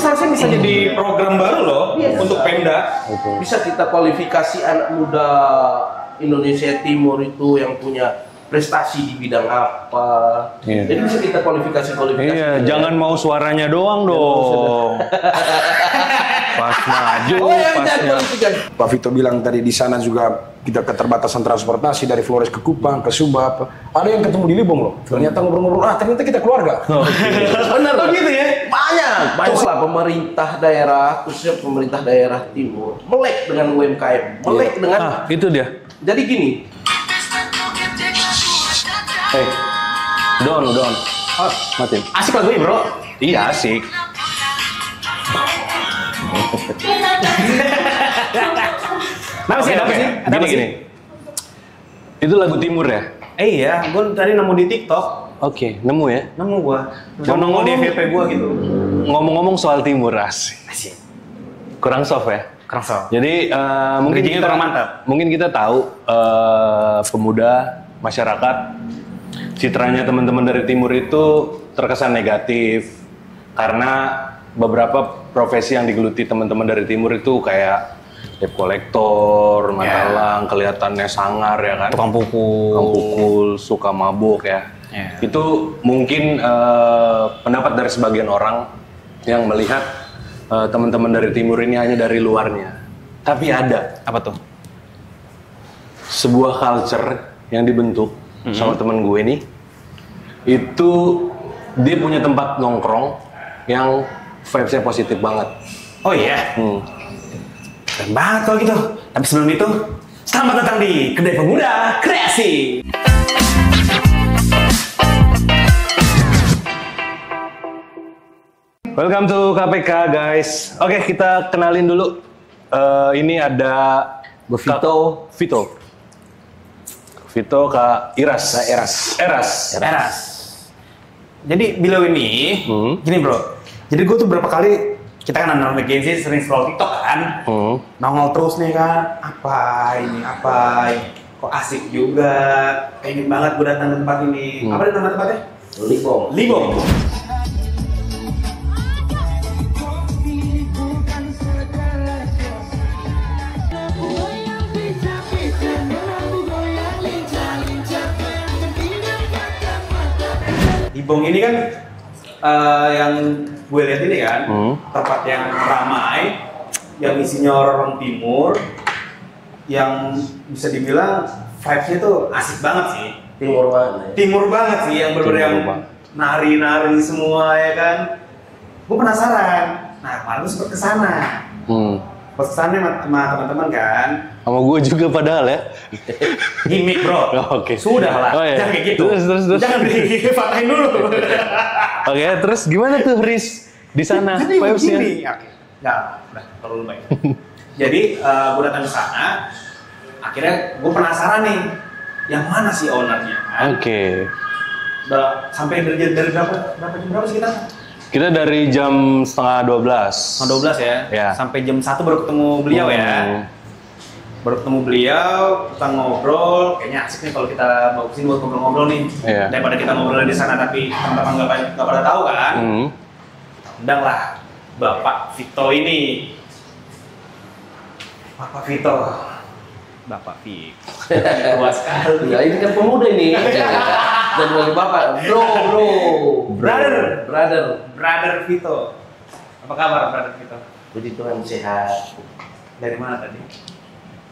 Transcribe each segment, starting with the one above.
seharusnya bisa jadi program baru loh untuk Pemda. Bisa kita kualifikasi anak muda Indonesia Timur itu yang punya prestasi di bidang apa. Jadi bisa kita kualifikasi. Iya, jangan mau suaranya doang dong. Pas maju, pasnya. Pak Vito bilang tadi di sana juga kita keterbatasan transportasi dari Flores ke Kupang, ke Sumba. Ada yang ketemu di Libong loh. Ternyata ngobrol-ngobrol, ternyata kita keluarga. Benar loh gitu ya. Banyak lah pemerintah daerah, khususnya pemerintah daerah Timur, melek dengan UMKM, melek dengan. Itu dia. Jadi gini. Don. Matiin. Asik lagu ini, bro. Iya, asik. Kenapa sih? Ada Gini. Itu lagu Timur ya? Iya, gue tadi nemu di TikTok. Oke, nemu ya? Nemu gua. Nongol di FYP gua gitu. Ngomong-ngomong soal Timur, asik. Kurang soft ya? Kurang soft. Jadi mungkin kita kurang mantap. Mungkin kita tahu pemuda, masyarakat, citranya teman-teman dari Timur itu terkesan negatif karena beberapa profesi yang digeluti teman-teman dari Timur itu kayak debt collector, matalang, kelihatannya sangar ya kan? Tukang pukul, suka mabuk ya. Itu mungkin pendapat dari sebagian orang yang melihat teman-teman dari Timur ini hanya dari luarnya. Tapi ada. Apa tuh? Sebuah culture yang dibentuk sama temen gue nih. Itu dia punya tempat nongkrong yang vibes-nya positif banget. Oh iya? Keren banget kalau gitu. Tapi sebelum itu, selamat datang di Kedai Pemuda Kreasi. Welcome to KPK guys. Oke, kita kenalin dulu. Ini ada Vito, Kak Iras. Eras. Jadi beliau ini, gini bro. Jadi gue tuh berapa kali, kita kan anak McKinsey sering scroll TikTok kan. Nongol terus nih kan, apa ini, kok asik juga. Pengen banget gue datang ke tempat ini. Apa nama tempatnya? Libong. Libong ini kan yang gue lihat ini kan tempat yang ramai, yang isinya orang Timur, yang bisa dibilang vibes-nya tuh asik banget sih. Timur banget sih, yang bener-bener yang nari-nari semua ya kan. Gue penasaran. Nah kemarin tuh sempet kesana. Pesannya sama teman-teman kan. Sama gue juga padahal ya. Gimik bro. Oke. Sudah lah. Jangan kayak gitu. Terus. Jangan dipatahin dulu. Oke, terus gimana tuh Riz di sana vibes-nya? Udah terlalu baik. Jadi gue datang ke sana. Akhirnya gue penasaran nih, yang mana sih ownernya? Oke. Udah sampai dari berapa sih kita? Kita dari jam setengah 12. 12 ya? Ya. Sampai jam 1 baru ketemu beliau ya? Baru ketemu beliau, kita ngobrol. Kayaknya asik nih kalau kita bawa kesini buat ngobrol-ngobrol nih. Daripada kita ngobrol di sana tapi teman-teman nggak pada tahu kan? Undang lah Bapak Vito ini. Bapak Vito. Tua sekali. Ya ini kan pemuda ini. Dan dari bapak, bro. Brother Vito. Apa kabar Brother Vito? Puji Tuhan sehat. Dari mana tadi?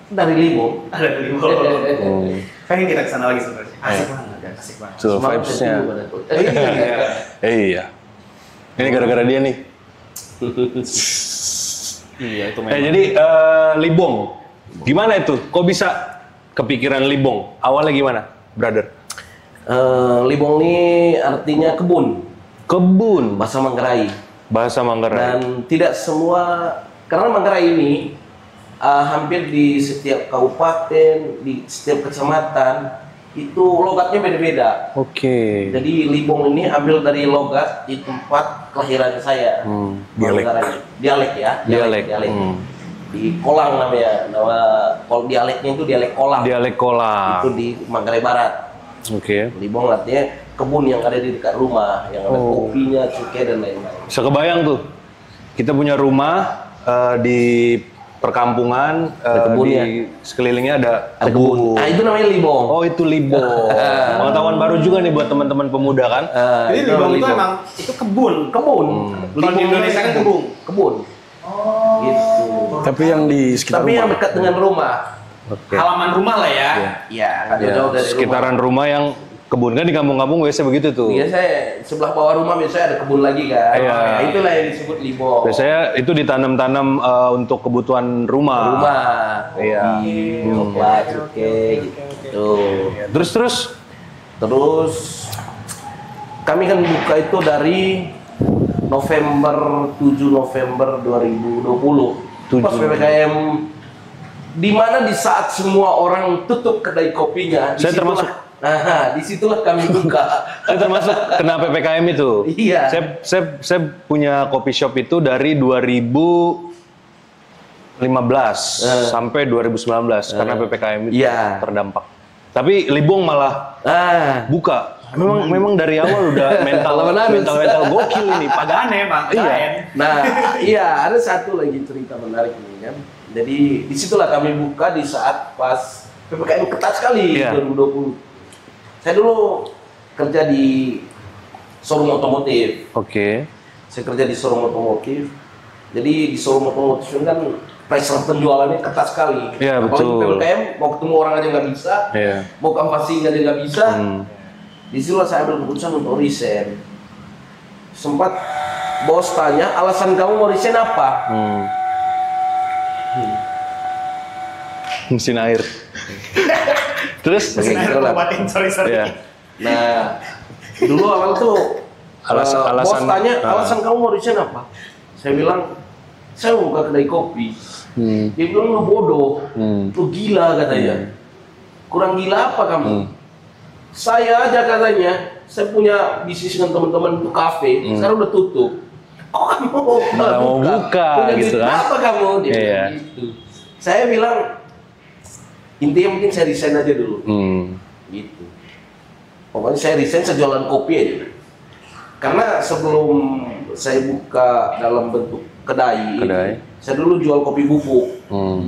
Dari Libong. Dari Libong. Pengen kita kesana lagi sebenarnya. Asik banget. Tuh vibes-nya. Iya. Ini gara-gara dia nih. Iya itu memang. Jadi Libong. Gimana itu? Kok bisa kepikiran Libong? Awalnya gimana, brother? Libong ini artinya kebun. Bahasa Manggarai. Dan tidak semua, karena Manggarai ini hampir di setiap kabupaten, di setiap kecamatan itu logatnya beda-beda. Oke. Jadi Libong ini ambil dari logat di tempat kelahiran saya. Dialek ya. Di Kolang namanya, dialeknya itu dialek Kolang. Itu di Manggarai Barat. Oke. Libong artinya kebun yang ada di dekat rumah, yang ada kopinya, cukai dan lain-lain. Bisa kebayang tuh. kita punya rumah di perkampungan, di sekelilingnya ada kebun. Nah, itu namanya libong. Oh, itu libong. Pengetahuan baru juga nih buat teman-teman pemuda kan. Jadi libong itu emang itu kebun. Kalau di Indonesia kan kebun. Oh. Gitu. Tapi yang di sekitar Tapi yang rumah. dekat dengan rumah. Halaman rumah lah ya. Iya, nggak jauh dari Sekitaran rumah yang kebun kan di kampung-kampung biasa begitu tuh. Biasanya sebelah bawah rumah biasanya ada kebun lagi kan. Iya. Nah, itulah yang disebut libong. Biasanya itu ditanam-tanam untuk kebutuhan rumah. Iya. Coklat, oke, gitu. Terus Terus kami kan buka itu dari November 7 November 2020. Pas PPKM, di mana di saat semua orang tutup kedai kopinya, Saya termasuk. Nah, disitulah kami buka. Saya termasuk kena PPKM itu. Iya. Saya punya kopi shop itu dari 2015 sampai 2019 karena PPKM itu terdampak. Tapi Libong malah buka. Memang dari awal udah mental gokil ini. Pagane emang. Iya. Nah, iya, ada satu lagi cerita menarik ini kan. Jadi disitulah kami buka di saat pas PPKM ketat sekali 2020. Saya dulu kerja di showroom otomotif. Oke. Saya kerja di showroom otomotif. Jadi di showroom otomotif itu kan pressure penjualannya ketat sekali. Iya, betul. Apalagi PPKM, mau ketemu orang aja nggak bisa, mau canvassing aja nggak bisa. Di situ saya ambil keputusan untuk resign. Sempat bos tanya, alasan kamu mau resign apa? Mesin air. Terus? Sorry. Iya. Nah, dulu awal tuh bos tanya, alasan kamu mau resign apa? Saya bilang, saya mau buka kedai kopi. Dia bilang, lu bodoh, lu gila katanya. Kurang gila apa kamu? Saya aja katanya, saya punya bisnis dengan teman-teman itu kafe, sekarang udah tutup. Oh, kamu mau buka punya gitu kan? Apa kamu? Dia bilang gitu. Saya bilang, intinya mungkin saya resign aja dulu. Gitu. Pokoknya saya resign, saya jualan kopi aja. Karena sebelum saya buka dalam bentuk kedai. Saya dulu jual kopi bubuk.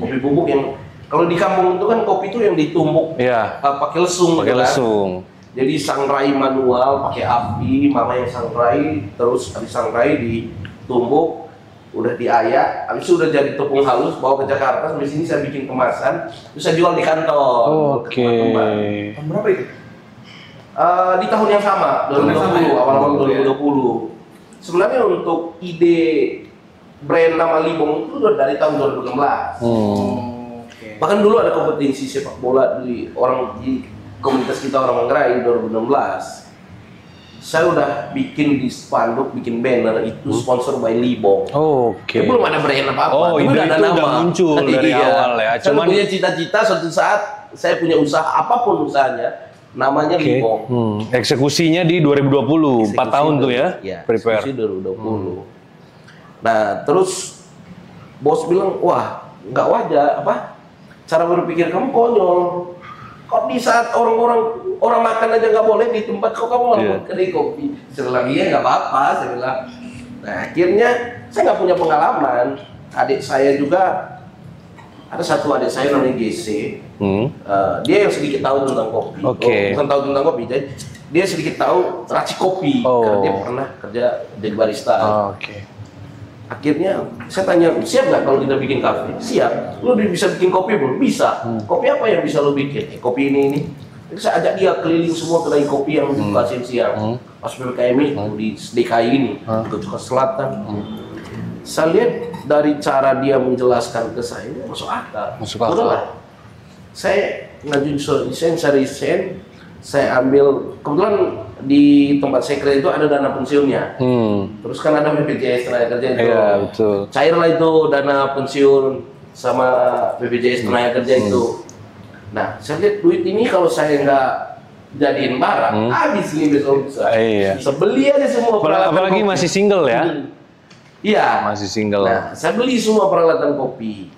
Kopi bubuk yang kalau di kampung itu kan kopi itu yang ditumbuk pakai lesung. Jadi sangrai manual pakai api, mama yang sangrai, terus habis sangrai ditumbuk, udah diayak, habis itu udah jadi tepung halus, bawa ke Jakarta. Sampai sini saya bikin kemasan, terus saya jual di kantor. Tahun berapa itu? Di tahun yang sama, 2020, awal-awal 2020. Sebenarnya untuk ide brand nama Libong itu udah dari tahun 2016. Bahkan dulu ada kompetisi sepak bola di komunitas kita orang Manggarai 2016. Saya udah bikin di spanduk, bikin banner itu sponsor by Libong. Belum ada brand apa-apa. Itu udah muncul dari awal ya. Cuman punya cita-cita suatu saat saya punya usaha apapun usahanya, namanya Libong. Eksekusinya di 2020, 4 tahun tuh ya? Prepare. Eksekusi 2020. Nah, terus bos bilang, wah, nggak wajar, cara berpikir kamu konyol. Kok di saat orang makan aja nggak boleh di tempat kok kamu malah buat kedai kopi? Saya bilang, iya nggak apa-apa, saya bilang. Nah, akhirnya saya nggak punya pengalaman. Adik saya juga, ada satu adik saya namanya GC. Dia yang sedikit tahu tentang kopi. Bukan tahu tentang kopi, dia sedikit tahu racik kopi. Karena dia pernah kerja jadi barista. Akhirnya saya tanya, siap nggak kalau kita bikin kafe? Siap. Lu bisa bikin kopi belum? Bisa. Kopi apa yang bisa lu bikin? Kopi ini. Jadi saya ajak dia keliling semua kedai kopi yang buka siang-siang. Pas PPKM itu di DKI ini, ke Jakarta Selatan. Saya lihat dari cara dia menjelaskan ke saya, masuk akal. Udahlah. Saya ngajuin desain, saya resign, saya ambil, kebetulan di tempat saya kerja itu ada dana pensiunnya. Terus kan ada BPJS tenaga kerja itu. Iya, betul. Cairlah itu dana pensiun sama BPJS tenaga kerja itu. Nah, saya lihat duit ini kalau saya nggak jadiin barang, habis nih besok bisa. Bisa beli aja semua peralatan. Apalagi kopi. masih single ya? Iya. Masih single. Nah, saya beli semua peralatan kopi.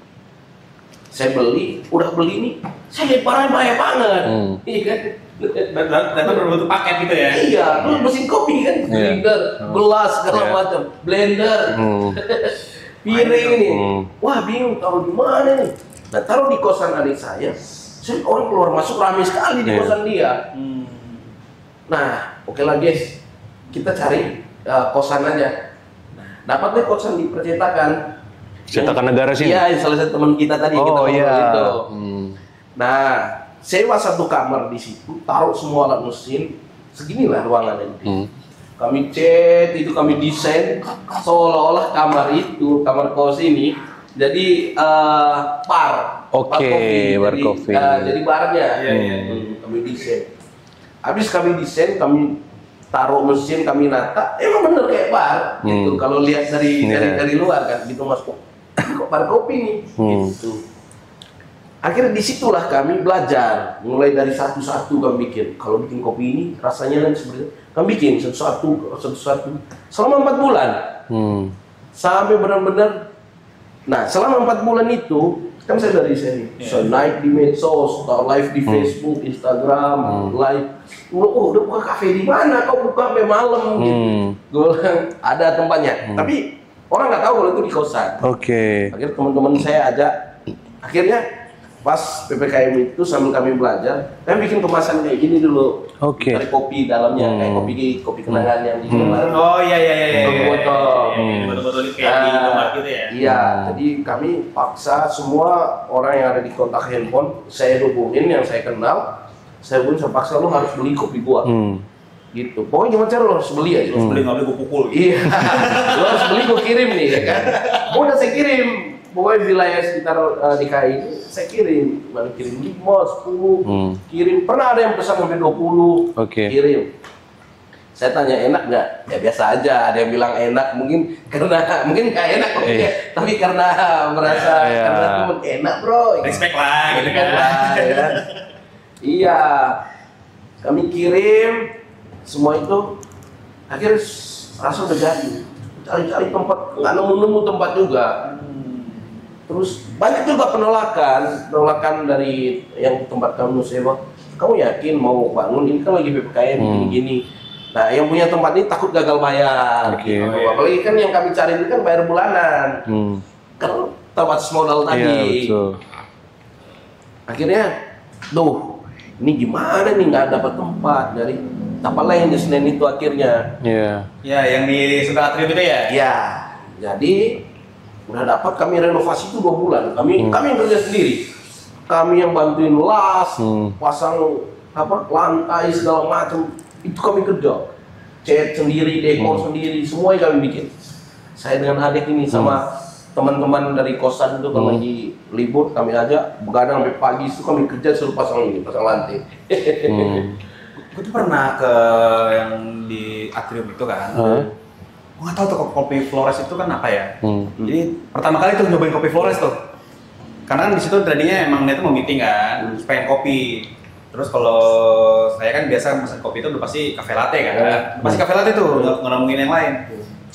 Saya beli, udah beli nih, saya lihat barang banyak banget. Iya kan? Dan berbentuk paket gitu ya? Iya, lu mesin kopi kan, blender, gelas segala macam, blender. piring ini. Wah bingung taruh di mana nih. Nah taruh di kosan adik saya orang keluar masuk ramai sekali di kosan dia. Nah oke lah guys, kita cari kosan aja. Dapat deh kosan di percetakan. Cetakan negara sini? Iya, salah satu teman kita tadi kita ngobrol itu. Nah, sewa satu kamar di situ, taruh semua alat mesin, seginilah ruangan itu. Kami cat itu, kami desain seolah-olah kamar itu, kamar kos ini jadi bar kopi. Jadi barnya. Kami desain. Habis kami desain, kami taruh mesin, kami nata, emang bener kayak bar gitu. Kalau lihat dari luar kan, gitu Mas, kok bar kopi nih, gitu. Akhirnya disitulah kami belajar, mulai dari satu-satu kami bikin. Kalau bikin kopi ini rasanya kan seperti kami bikin satu-satu selama 4 bulan, sampai benar-benar. Nah selama 4 bulan itu kan saya dari sini, saya naik di medsos, live di Facebook, Instagram, live. Udah buka kafe di mana? Kau buka sampai malam gitu. Gue bilang ada tempatnya, tapi orang nggak tahu kalau itu di kosan. Akhirnya teman-teman saya ajak. Akhirnya pas PPKM itu sambil kami belajar, kami bikin kemasan kayak gini dulu. Dari kopi dalamnya, kayak kopi kenangan yang di luar. Oh iya. Botol. Botol kayak di Indomaret gitu ya. Iya, jadi kami paksa semua orang yang ada di kontak handphone, saya hubungin yang saya kenal, saya paksa lu harus beli kopi gua. Gitu. Pokoknya gimana cara lo harus beli aja. Harus beli, nggak beli gue pukul. Iya. Lo harus beli, gue kirim nih, ya kan? Udah saya kirim. Pokoknya wilayah sekitar DKI ini saya kirim. Mana kirim 5, 10, kirim. Pernah ada yang pesan sampai 20, kirim. Saya tanya enak nggak? Ya biasa aja. Ada yang bilang enak, mungkin nggak enak kopinya, tapi karena merasa karena temen enak bro. Respect lah, gitu kan? Ya kan? Iya. Kami kirim. Semua itu akhirnya langsung terjadi. Cari-cari tempat, nggak nemu tempat juga. Terus banyak juga penolakan dari yang tempat kamu sewa. Kamu yakin mau bangun? Ini kan lagi PPKM gini-gini. Nah, yang punya tempat ini takut gagal bayar. Gitu. Apalagi kan yang kami cari ini kan bayar bulanan. Kan terbatas modal tadi. Akhirnya, ini gimana nih nggak dapat tempat dari kapal lain di Senen itu akhirnya. Ya, yang di sebelah atrium itu ya? Iya. Jadi udah dapat, kami renovasi itu 2 bulan. Kami yang kerja sendiri. Kami yang bantuin las, pasang lantai segala macam. Itu kami kerja. Cat sendiri, dekor sendiri, semua yang kami bikin. Saya dengan adik ini sama teman-teman dari kosan itu kalau lagi libur kami ajak begadang sampai pagi itu kami kerja suruh pasang lantai. Gue tuh pernah ke yang di atrium itu kan. Gue nggak tahu tuh kopi Flores itu kan apa ya. Jadi pertama kali tuh nyobain kopi Flores tuh. Karena kan di situ tadinya emang dia tuh mau meeting kan, pengen kopi. Terus kalau saya kan biasa pesan kopi itu udah pasti cafe latte kan. Pasti cafe latte tuh, nggak ngomongin yang lain.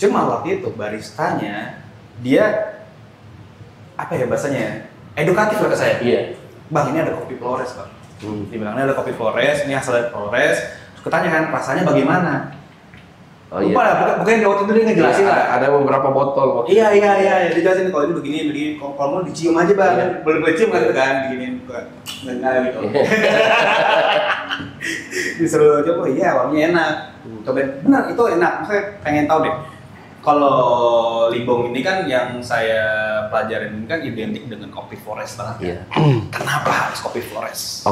Cuma waktu itu baristanya dia apa ya bahasanya? Edukatif lah ke saya. Bang, ini ada kopi Flores bang. Dibilangnya ada kopi Flores, ini asal dari Flores. Terus kutanya kan rasanya bagaimana? Lupa lah, bukan waktu itu dia ngejelasin lah. Ada beberapa botol. Iya, dijelasin kalau ini begini. Kalau mau dicium aja bang, boleh cium kan, begini. Nggak gitu. Disuruh coba, iya wanginya enak. Cobain, benar itu enak. Saya pengen tahu deh. Kalau Libong ini kan yang saya pelajarin ini kan identik dengan kopi Flores banget. Kenapa harus kopi Flores?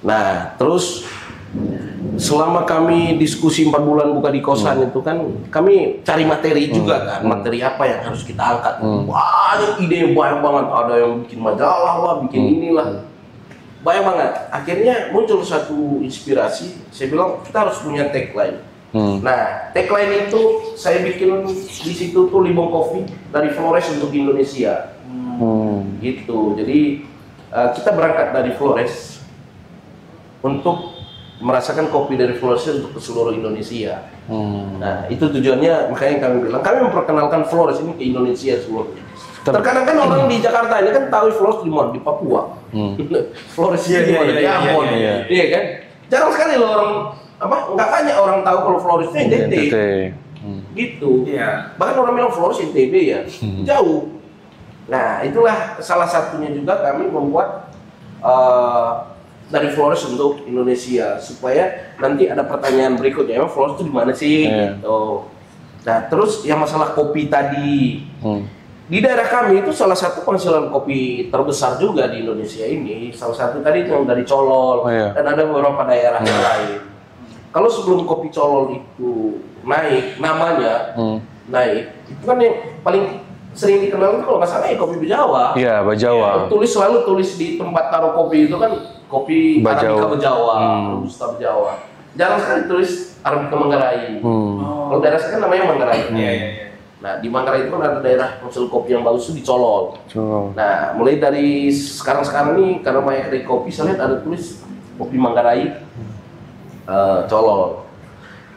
Nah terus selama kami diskusi 4 bulan buka di kosan itu kan kami cari materi juga kan, materi apa yang harus kita angkat. Banyak ide, banyak banget. Ada yang bikin majalah lah, bikin inilah, banyak banget. Akhirnya muncul satu inspirasi. Saya bilang kita harus punya tagline. Nah, tagline itu saya bikin di situ tuh Libong Coffee dari Flores untuk Indonesia. Gitu. Jadi kita berangkat dari Flores untuk merasakan kopi dari Flores untuk ke seluruh Indonesia. Nah, itu tujuannya, makanya kami bilang kami memperkenalkan Flores ini ke Indonesia seluruhnya. Terkadang kan orang di Jakarta ini kan tahu Flores di mana, di Papua. Flores di mana, di Ambon. Iya kan? Jarang sekali loh orang nggak banyak orang tahu kalau Flores itu NTT. gitu. Iya. Bahkan orang bilang Flores NTB ya, jauh. Nah, itulah salah satunya juga kami membuat dari Flores untuk Indonesia supaya nanti ada pertanyaan berikutnya, emang Flores itu di mana sih? Gitu. Nah, terus yang masalah kopi tadi, di daerah kami itu salah satu penghasilan kopi terbesar juga di Indonesia ini. Salah satu tadi yang dari Colol dan ada beberapa daerah yang lain. Kalau sebelum kopi Colol itu naik, namanya naik, itu kan yang paling sering dikenal itu kalau nggak salah ya kopi Bejawa. Iya, Bejawa. Selalu tulis di tempat taruh kopi itu kan kopi Arabica Bejawa, Robusta Bejawa. Jarang sekali tulis Arabica Manggarai. Kalau daerah saya kan namanya Manggarai. Nah, di Manggarai itu kan ada daerah hasil kopi yang bagus itu di Colol. Nah, mulai dari sekarang nih karena banyak dari kopi, saya lihat ada tulis kopi Manggarai Colol.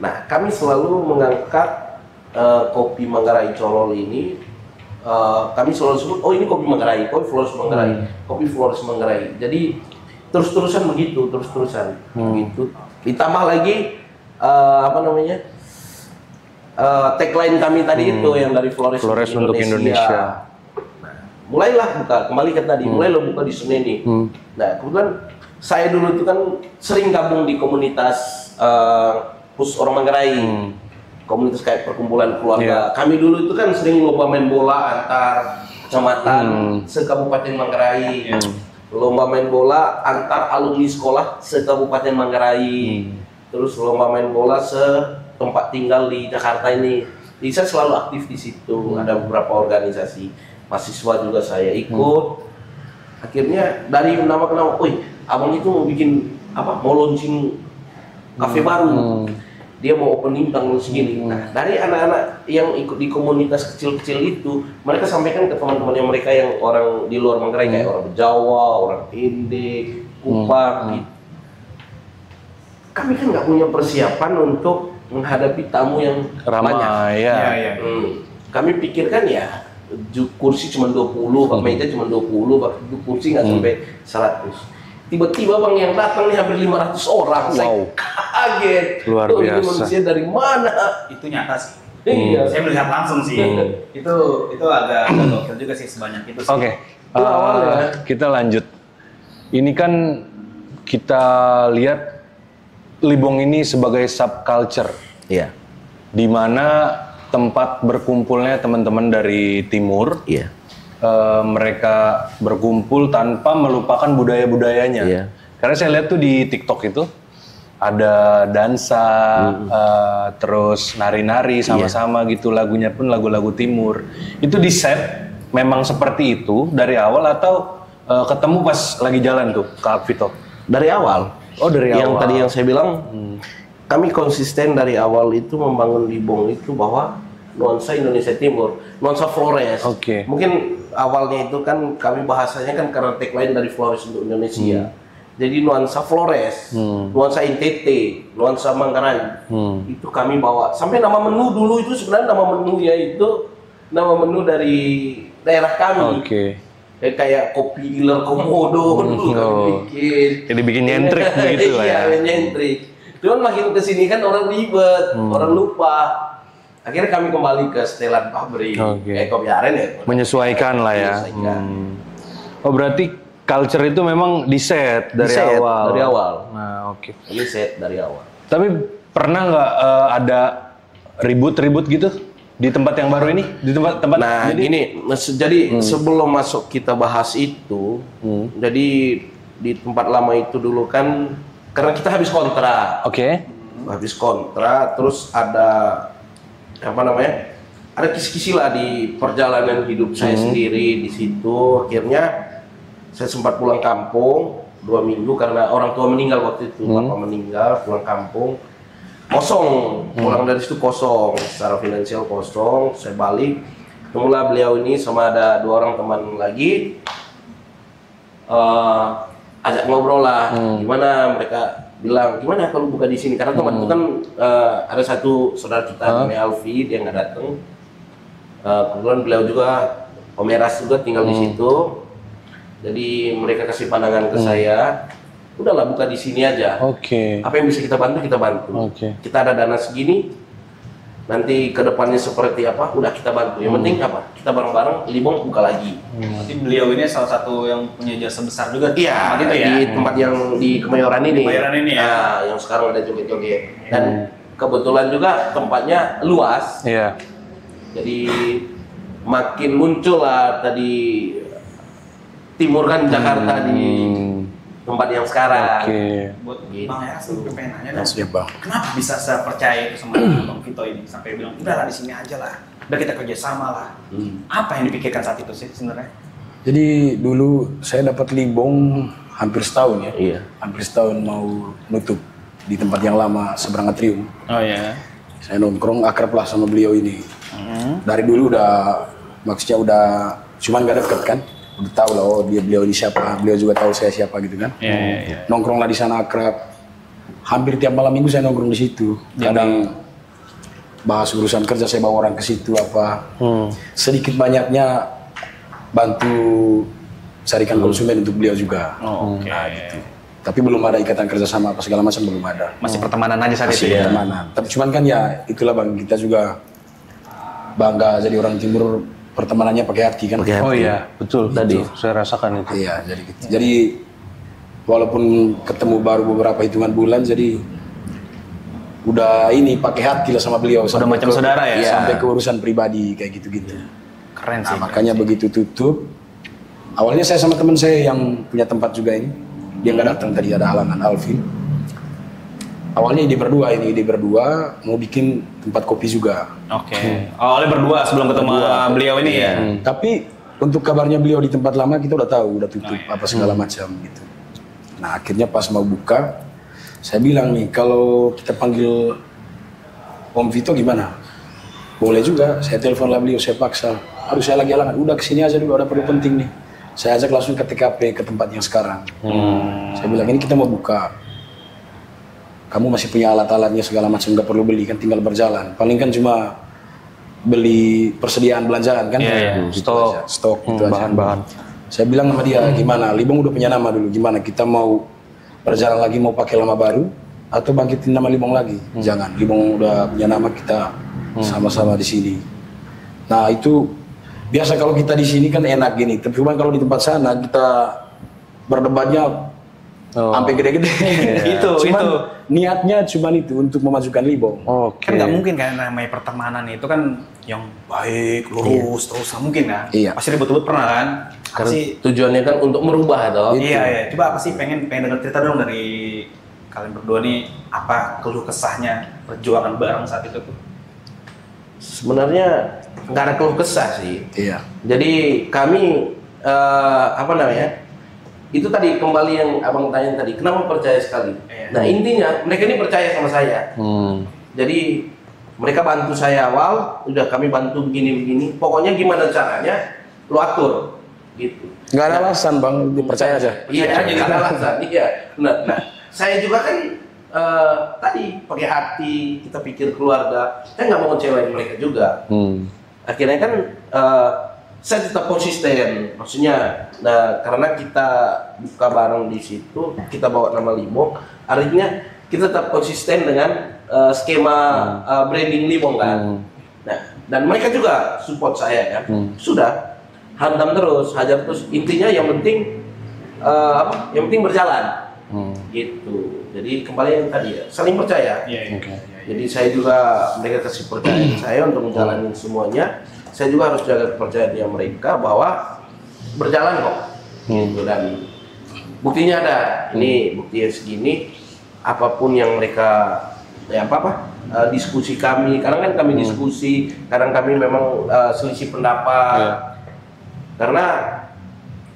Nah, kami selalu mengangkat kopi Manggarai Colol ini. Kami selalu sebut, oh ini kopi Manggarai, kopi Flores Manggarai, kopi Flores Manggarai. Jadi terus-terusan begitu, begitu. Ditambah lagi tagline kami tadi itu yang dari Flores untuk Indonesia. Nah, mulailah kembali ke tadi, mulailah buka di Suneni. Nah, kebetulan saya dulu itu kan sering gabung di komunitas khusus orang Manggarai. Komunitas kayak perkumpulan keluarga. Kami dulu itu kan sering lomba main bola antar kecamatan se-Kabupaten Manggarai. Lomba main bola antar alumni sekolah se-Kabupaten Manggarai. Terus lomba main bola se-tempat tinggal di Jakarta ini. Jadi saya selalu aktif di situ. Ada beberapa organisasi mahasiswa juga saya ikut. Akhirnya dari nama, abang itu mau bikin mau launching kafe baru. Dia mau opening tanggal segini. Nah, dari anak-anak yang ikut di komunitas kecil-kecil itu, mereka sampaikan ke teman-temannya mereka yang orang di luar Manggarai kayak orang Jawa, orang Pinde, Kupang. Gitu. Kami kan nggak punya persiapan untuk menghadapi tamu yang banyak. Kami pikirkan ya kursi cuma 20, meja cuma 20, kursi nggak sampai 100. Tiba-tiba bang yang datang nih hampir 500 orang. Saya kaget. Luar biasa. Ini manusia dari mana? Itu nyata sih. Iya. Saya melihat langsung sih. itu agak gokil juga sih sebanyak itu sih. Oke. Kita lanjut. Ini kan kita lihat Libong ini sebagai subculture. Iya. Di mana tempat berkumpulnya teman-teman dari timur. Iya. Mereka berkumpul tanpa melupakan budaya-budayanya. Karena saya lihat tuh di TikTok itu ada dansa, terus nari-nari sama-sama gitu, lagunya pun lagu-lagu timur. Itu di set memang seperti itu dari awal atau ketemu pas lagi jalan tuh Kak Vito? Dari awal. Oh, dari awal. Yang tadi yang saya bilang, kami konsisten dari awal itu membangun Libong itu bahwa nuansa Indonesia Timur, nuansa Flores. Mungkin awalnya itu kan kami bahasanya kan karena tagline dari Flores untuk Indonesia. Jadi nuansa Flores, nuansa NTT, nuansa Manggarai. Itu kami bawa. Sampai nama menu dulu itu sebenarnya nama menunya itu nama menu dari daerah kami. Kayak kopi Iler Komodo dulu kami bikin. Jadi bikin nyentrik begitu lah ya. Iya, nyentrik. Cuman makin kesini kan orang ribet, orang lupa. Akhirnya kami kembali ke setelan pabrik, kopi aren ya. Menyesuaikan lah ya. Oh berarti culture itu memang di set dari awal. Dari awal. Nah Ini set dari awal. Tapi pernah nggak ada ribut-ribut gitu di tempat yang baru ini? Di tempat. Nah jadi sebelum masuk kita bahas itu, jadi di tempat lama itu dulu kan karena kita habis kontrak. Habis kontrak, terus ada ada kisi-kisi lah di perjalanan hidup saya sendiri di situ. Akhirnya saya sempat pulang kampung 2 minggu karena orang tua meninggal waktu itu. Bapak meninggal, pulang kampung kosong, pulang dari situ kosong, secara finansial kosong. Saya balik, ketemulah beliau ini sama ada 2 orang teman lagi, ajak ngobrol lah. Gimana mereka bilang, gimana kalau buka di sini? Karena tempat itu kan ada satu saudara kita namanya Alfi, dia nggak datang. Kebetulan beliau juga pemeras juga tinggal di situ. Jadi mereka kasih pandangan ke saya, udahlah buka di sini aja. Apa yang bisa kita bantu, kita bantu. Kita ada dana segini, nanti kedepannya seperti apa, udah kita bantu. Yang penting apa? Kita bareng-bareng Libong buka lagi. Berarti beliau ini salah satu yang punya jasa besar juga Iya, tempat itu ya. di tempat yang di Kemayoran ini. Kemayoran ini ya. Nah, yang sekarang ada joget-joget. Dan kebetulan juga tempatnya luas. Iya. Jadi makin muncul lah tadi timur kan Jakarta di tempat yang sekarang. Buat Gitu. Bang Eras tuh pengen nanya dong. Siap bang. Kenapa bisa sepercaya itu sama Bang Vito ini sampai bilang udah lah di sini aja lah, udah kita kerja sama lah. Apa yang dipikirkan saat itu sih sebenarnya? Jadi dulu saya dapat Libong hampir setahun ya. Iya. Hampir setahun mau nutup di tempat yang lama seberang atrium. Oh ya. Saya nongkrong akrab lah sama beliau ini. Dari dulu udah maksudnya udah cuman gak deket kan. Udah tahu lah oh beliau ini siapa, beliau juga tahu saya siapa gitu kan. Iya. Nongkrong lah di sana akrab. Hampir tiap malam minggu saya nongkrong di situ. Kadang bahas urusan kerja saya bawa orang ke situ apa. Sedikit banyaknya bantu carikan konsumen untuk beliau juga. Oh, oke. Nah, gitu. Tapi belum ada ikatan kerjasama apa segala macam belum ada. Masih pertemanan aja saat itu ya. Pertemanan. Tapi cuman kan ya itulah bang kita juga bangga jadi orang timur pertemanannya pakai hati kan. Oh iya, betul tadi saya rasakan itu. Iya, jadi gitu. Jadi walaupun ketemu baru beberapa hitungan bulan, jadi udah ini pakai hati lah sama beliau. Udah macam saudara ya? Sampai ke urusan pribadi kayak gitu-gitu. Keren Nah, sih. makanya begitu tutup. Awalnya saya sama teman saya yang punya tempat juga ini, dia nggak datang tadi ada halangan Alvin. Awalnya ide berdua mau bikin tempat kopi juga. Oke. Awalnya berdua sebelum ketemu beliau ini ya. Tapi untuk kabarnya beliau di tempat lama kita udah tahu, udah tutup apa segala macam gitu. Nah akhirnya pas mau buka, saya bilang nih kalau kita panggil Om Vito gimana? Boleh juga, saya telepon lah beliau, saya paksa. Aduh saya lagi halangan, udah kesini aja dulu, ada perlu penting nih. Saya ajak langsung ke TKP, ke tempat yang sekarang. Saya bilang ini kita mau buka. Kamu masih punya alat-alatnya segala macam, nggak perlu beli kan, tinggal berjalan. Paling kan cuma beli persediaan belanjaan kan, stok gitu bahan-bahan. Saya bilang sama dia gimana, Libong udah punya nama dulu, gimana kita mau berjalan lagi mau pakai nama baru atau bangkitin nama Libong lagi? Jangan, Libong udah punya nama, kita sama-sama di sini. Nah itu biasa kalau kita di sini kan enak gini, tapi kalau di tempat sana kita berdebatnya sampai gede-gede. Itu. Niatnya cuma itu untuk memajukan Libong. Kan nggak mungkin kan namanya pertemanan itu kan yang baik, lurus, terus nggak mungkin kan? Iya. Pasti ribut-ribut pernah kan? Karena tujuannya kan untuk merubah toh. Iya. Coba apa sih pengen dengar cerita dong dari kalian berdua nih, apa keluh kesahnya perjuangan bareng saat itu tuh? Sebenarnya nggak ada keluh kesah sih. Iya. Jadi kami itu tadi kembali yang abang tanya tadi, kenapa percaya sekali? Nah intinya mereka ini percaya sama saya. Jadi mereka bantu saya awal, udah kami bantu begini-begini. Pokoknya gimana caranya, lu atur, gitu. Nggak ada alasan bang, dipercaya aja. Iya, nggak ada alasan. Iya. Nah, saya juga kan tadi pakai hati, kita pikir keluarga. Saya nggak mau ngecewain mereka juga. Akhirnya kan saya tetap konsisten, maksudnya, nah karena kita buka bareng di situ, kita bawa nama Libong, artinya kita tetap konsisten dengan skema branding Libong kan. Nah, dan mereka juga support saya kan. Sudah, hantam terus, hajar terus. Intinya yang penting Yang penting berjalan. Gitu. Jadi kembali yang tadi ya, saling percaya. Jadi saya juga mereka kasih percaya saya untuk menjalani semuanya. Saya juga harus jaga kepercayaan mereka bahwa berjalan kok. Gitu. Dan buktinya ada. Ini buktinya segini. Apapun yang mereka diskusi kami, kadang kan kami diskusi, kadang kami memang selisih pendapat. Karena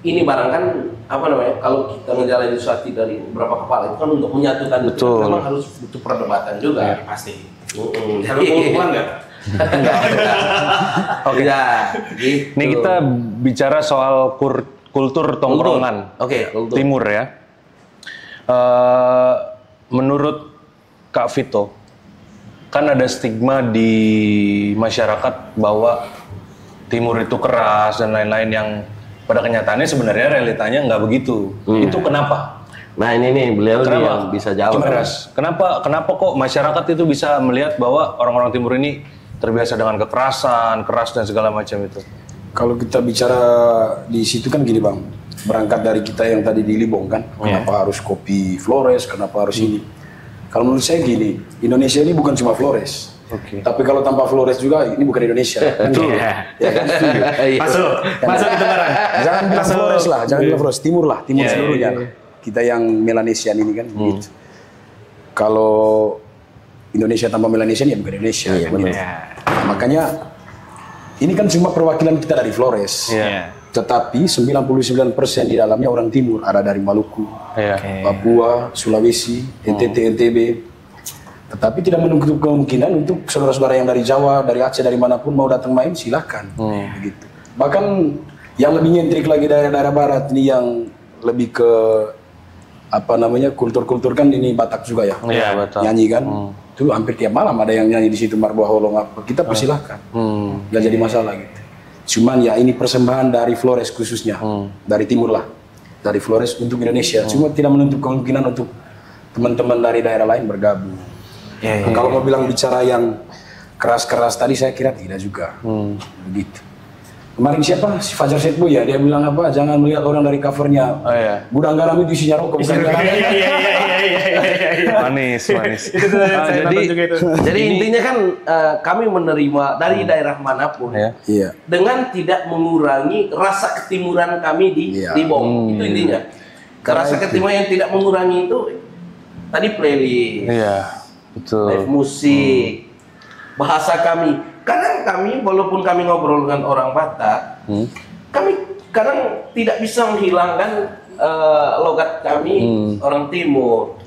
ini barang kan kalau kita ngejalanin sesuatu dari beberapa kepala itu kan untuk menyatukan, betul. Memang harus butuh perdebatan juga. Ya, pasti. Harus pulang nggak? Oke, gitu. Ini kita bicara soal kultur tongkrongan. Kultur. Timur ya. Menurut Kak Vito, kan ada stigma di masyarakat bahwa Timur itu keras dan lain-lain yang pada kenyataannya sebenarnya realitanya nggak begitu. Itu kenapa? Nah ini nih beliau nih yang bisa jawab. Kenapa kok masyarakat itu bisa melihat bahwa orang-orang Timur ini terbiasa dengan kekerasan, keras dan segala macam itu. Kalau kita bicara di situ kan gini Bang, berangkat dari kita yang tadi di Libong kan, kenapa harus kopi Flores, kenapa harus ini. Kalau menurut saya gini, Indonesia ini bukan cuma Flores. Tapi kalau tanpa Flores juga, ini bukan Indonesia. Betul. Ya kan? Masuk itu barang. Jangan bilang Flores lah, jangan bilang Flores, Timur lah, Timur seluruhnya. Kita yang Melanesian ini kan, gitu. Kalau Indonesia tanpa Melanesian ya bukan Indonesia. Makanya ini kan cuma perwakilan kita dari Flores. Tetapi 99% di dalamnya orang Timur, ada dari Maluku, Papua, Sulawesi, NTT, NTB. Tetapi tidak menutup kemungkinan untuk saudara-saudara yang dari Jawa, dari Aceh, dari manapun mau datang main, silakan. Begitu. Bahkan yang lebih nyentrik lagi daerah-daerah barat ini yang lebih ke apa namanya kultur-kultur kan ini Batak juga ya, nyanyi kan. Itu hampir tiap malam ada yang nyanyi di situ Marbuah Holong apa. Kita persilahkan, nggak jadi masalah gitu. Cuman ya ini persembahan dari Flores khususnya, dari Timur lah, dari Flores untuk Indonesia. Cuma tidak menutup kemungkinan untuk teman-teman dari daerah lain bergabung. Kalau mau bilang bicara yang keras-keras tadi saya kira tidak juga. Begitu. Kemarin siapa? Si Fajar Setbo ya, dia bilang apa? Jangan melihat orang dari covernya. Gudang garam itu isinya rokok. Manis. Jadi intinya kan kami menerima dari daerah manapun dengan tidak mengurangi rasa ketimuran kami di Libong. Itu intinya. Rasa ketimuran yang tidak mengurangi itu tadi playlist, live musik, bahasa kami. Kadang kami, walaupun kami ngobrol dengan orang Batak, kami kadang tidak bisa menghilangkan logat kami orang Timur.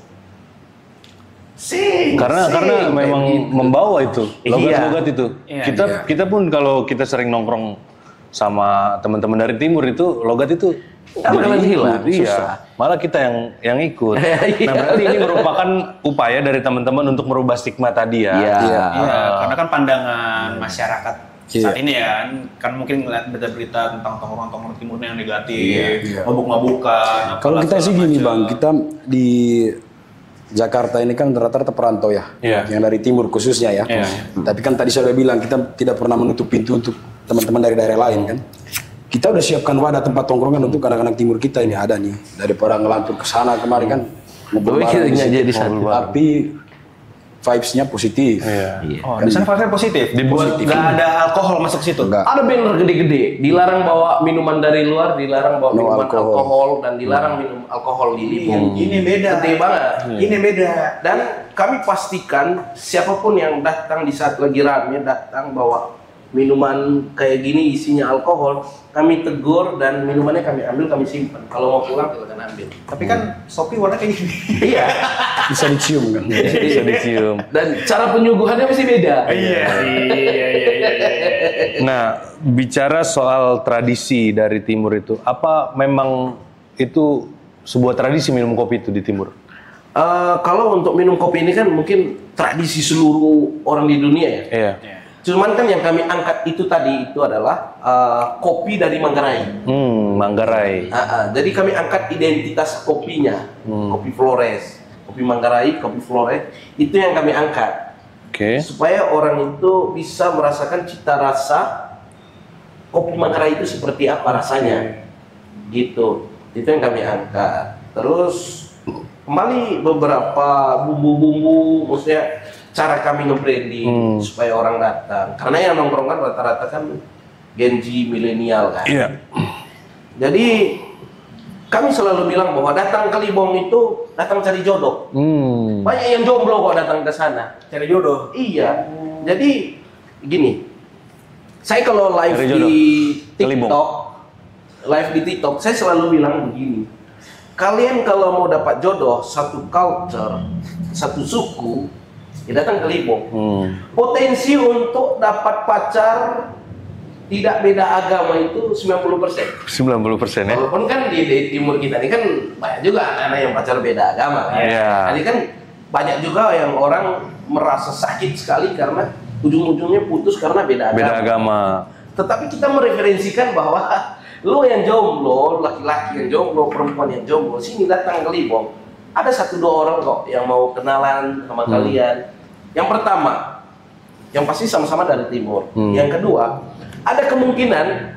Karena memang gitu. Membawa itu logat itu. Kita pun kalau kita sering nongkrong sama teman-teman dari Timur itu logat itu bakalan hilang. Malah kita yang ikut. Nah berarti ini merupakan upaya dari teman-teman untuk merubah stigma tadi ya. Karena kan pandangan masyarakat saat ini ya, kan mungkin ngeliat berita-berita tentang tongkrong-tongkrong Timurnya yang negatif, mabuk-mabukan. Kalau kita sih gini Bang, kita di Jakarta ini kan rata-rata perantau ya, yang dari Timur khususnya ya. Tapi kan tadi saya udah bilang kita tidak pernah menutup pintu untuk teman-teman dari daerah lain kan. Kita udah siapkan wadah tempat tongkrongan untuk anak-anak Timur kita ini ada nih. Daripada ngelantur ke sana kemarin kan ngobrol bareng jadi satu. Tapi vibes-nya positif. Oh, di sana vibes-nya positif. Nggak ada alkohol masuk situ. Ada banner gede-gede, dilarang bawa minuman dari luar, dilarang bawa minuman alkohol dan dilarang minum alkohol di Libong. Ini beda. Gede banget. Ini beda. Dan kami pastikan siapapun yang datang di saat lagi rame datang bawa minuman kayak gini isinya alkohol, kami tegur dan minumannya kami ambil, kami simpan. Kalau mau pulang silakan ambil. Tapi kan Shopee warna kayak gini. Iya. Bisa dicium kan? Bisa dicium. Dan cara penyuguhannya mesti beda. Iya. Nah, bicara soal tradisi dari Timur itu, apa memang itu sebuah tradisi minum kopi itu di Timur? Kalau untuk minum kopi ini kan mungkin tradisi seluruh orang di dunia ya. Cuman kan yang kami angkat itu tadi itu adalah kopi dari Manggarai. Manggarai. Jadi kami angkat identitas kopinya, kopi Flores, kopi Manggarai, kopi Flores itu yang kami angkat. Supaya orang itu bisa merasakan cita rasa kopi Manggarai itu seperti apa rasanya, gitu. Itu yang kami angkat. Terus kembali beberapa bumbu-bumbu, maksudnya cara kami nge-branding supaya orang datang. Karena yang nongkrong kan rata-rata kan Gen Z milenial kan. Jadi kami selalu bilang bahwa datang ke Libong itu datang cari jodoh. Banyak yang jomblo kok datang ke sana. Cari jodoh? Iya. Jadi gini, saya kalau live di TikTok, saya selalu bilang begini. Kalian kalau mau dapat jodoh, satu culture, satu suku, ya datang ke Libong. Potensi untuk dapat pacar tidak beda agama itu 90%. 90% ya. Walaupun kan di timur kita ini kan banyak juga anak-anak yang pacar beda agama kan. Jadi kan banyak juga yang orang merasa sakit sekali karena ujung-ujungnya putus karena beda agama. Tetapi kita mereferensikan bahwa lo yang jomblo, laki-laki yang jomblo, perempuan yang jomblo, sini datang ke Libong. Ada 1-2 orang kok yang mau kenalan sama kalian. Yang pertama, yang pasti sama-sama dari timur. Yang kedua, ada kemungkinan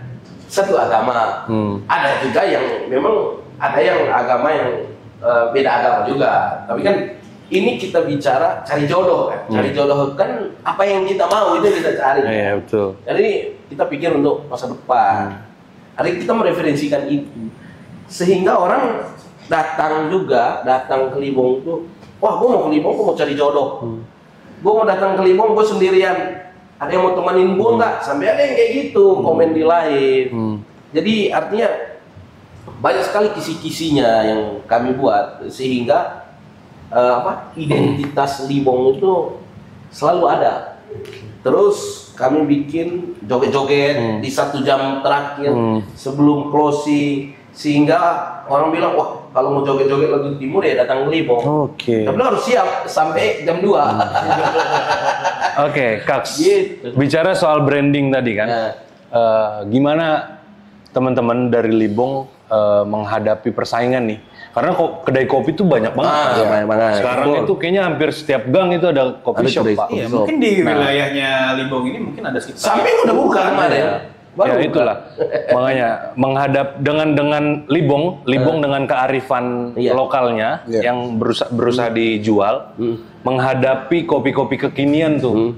satu agama. Ada juga yang memang ada yang agama yang beda agama juga. Tapi kan ini kita bicara cari jodoh kan. Cari jodoh kan apa yang kita mau itu kita cari. Iya, betul. Jadi kita pikir untuk masa depan. Hari kita mereferensikan itu. Sehingga orang datang ke Libong itu, wah gue mau ke Libong, gue mau cari jodoh. Gue mau datang ke Libong, gue sendirian. Ada yang mau temenin gue nggak? Sampai ada yang kayak gitu, komen di live. Jadi artinya banyak sekali kisi-kisinya yang kami buat sehingga identitas Libong itu selalu ada. Terus kami bikin joget-joget di 1 jam terakhir sebelum closing sehingga orang bilang wah kalau mau joget-joget lagu timur ya datang ke Libong. Tapi lo harus siap sampai jam 2. Oke, Kaks. Gitu. Bicara soal branding tadi kan, gimana teman-teman dari Libong menghadapi persaingan nih? Karena kedai kopi itu banyak banget. Banyak banget. Sekarang itu kayaknya hampir setiap gang itu ada kopi shop, Pak. Iya, mungkin di wilayahnya Libong ini mungkin ada sekitar. Samping udah buka kemarin. Ya itulah. Makanya menghadap dengan Libong dengan kearifan lokalnya yang berusaha dijual, menghadapi kopi-kopi kekinian tuh.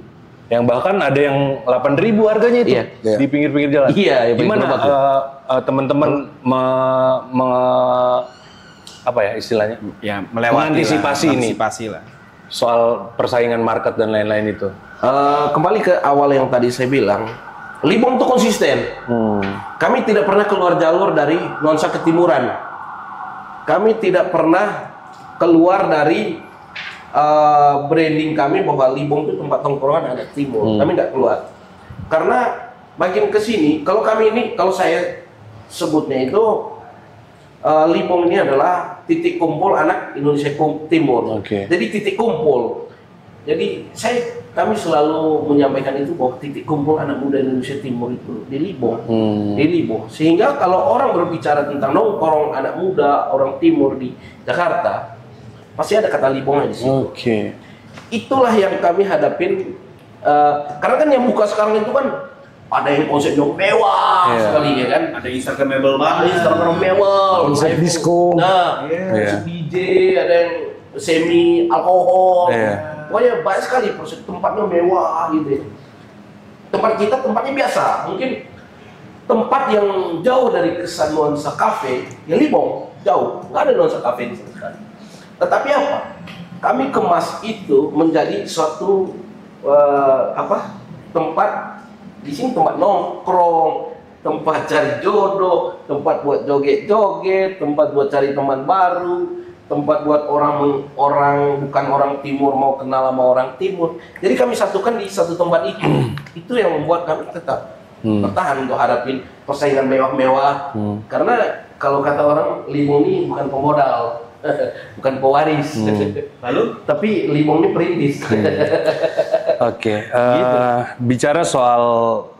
Yang bahkan ada yang 8.000 harganya itu di pinggir-pinggir jalan. Iya, gimana teman-teman apa ya istilahnya? Ya, mengantisipasi lah. Soal persaingan market dan lain-lain itu. Kembali ke awal yang tadi saya bilang, Libong itu konsisten. Kami tidak pernah keluar jalur dari nuansa ketimuran. Kami tidak pernah keluar dari branding kami bahwa Libong itu tempat tongkrongan anak timur. Kami nggak keluar. Karena makin ke sini, kalau saya sebutnya itu Libong ini adalah titik kumpul anak Indonesia Timur. Jadi titik kumpul. Jadi kami selalu menyampaikan itu bahwa titik kumpul anak muda Indonesia Timur itu di Libong. Di Libong. Sehingga kalau orang berbicara tentang nongkrong anak muda orang timur di Jakarta, pasti ada kata Libongnya di situ. Itulah yang kami hadapin. Karena kan yang buka sekarang itu kan ada yang konsepnya mewah sekali ya kan. Ada Instagramable banget. Instagram mewah. Konsep disco. Nah, DJ, ada yang semi alkohol. Pokoknya banyak sekali proses tempatnya mewah gitu ya. Tempat kita tempatnya biasa. Mungkin tempat yang jauh dari kesan nuansa kafe, ya Libong jauh. Nggak ada nuansa kafe di sana. Tetapi apa? Kami kemas itu menjadi suatu tempat di sini tempat nongkrong, tempat cari jodoh, tempat buat joget-joget, tempat buat cari teman baru, tempat buat orang bukan orang timur mau kenal sama orang timur. Jadi kami satukan di satu tempat itu. Itu yang membuat kami tetap bertahan untuk hadapin persaingan mewah-mewah. Karena kalau kata orang Libong ini bukan pemodal, bukan pewaris. Lalu tapi Libong ini perintis. Bicara soal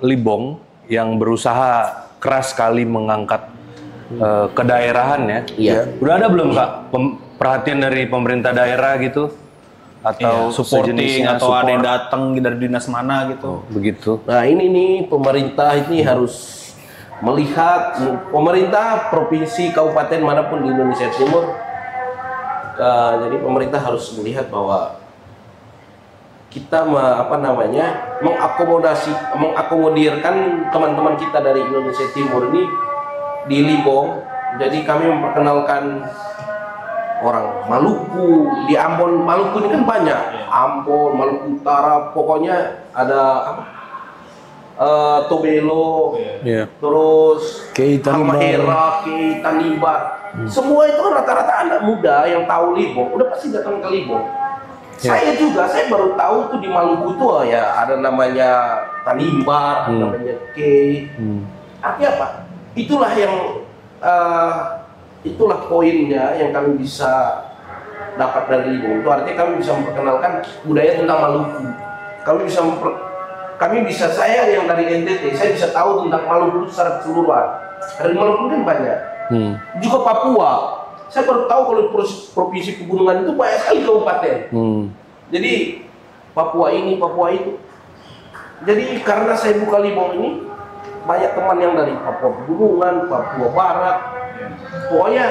Libong yang berusaha keras sekali mengangkat kedaerahan ya. Udah ada belum Kak perhatian dari pemerintah daerah gitu? Atau supporting atau ada yang datang dari dinas mana gitu? Begitu. Nah ini nih pemerintah ini harus melihat, pemerintah provinsi kabupaten manapun di Indonesia Timur. Jadi pemerintah harus melihat bahwa kita mengakomodirkan teman-teman kita dari Indonesia Timur ini di Libong. Jadi kami memperkenalkan orang Maluku di Ambon. Maluku ini kan banyak, Ambon, Maluku Utara, pokoknya ada Tobelo, terus Halmahera, Tanimbar. Semua itu kan rata-rata anak muda yang tahu Libong, udah pasti datang ke Libong. Saya juga, saya baru tahu tuh di Maluku tuh ya ada namanya Tanimbar, ada namanya Kei. Artinya apa? Itulah yang itulah poinnya yang kami bisa dapat dari Libong. Itu artinya kami bisa memperkenalkan budaya tentang Maluku. Saya yang dari NTT, saya bisa tahu tentang Maluku secara keseluruhan. Dari Maluku kan banyak. Juga Papua. Saya baru tahu kalau provinsi pegunungan itu banyak sekali kabupaten. Jadi Papua ini, Papua itu. Jadi karena saya buka Libong ini, banyak teman yang dari Papua Pegunungan, Papua Barat, pokoknya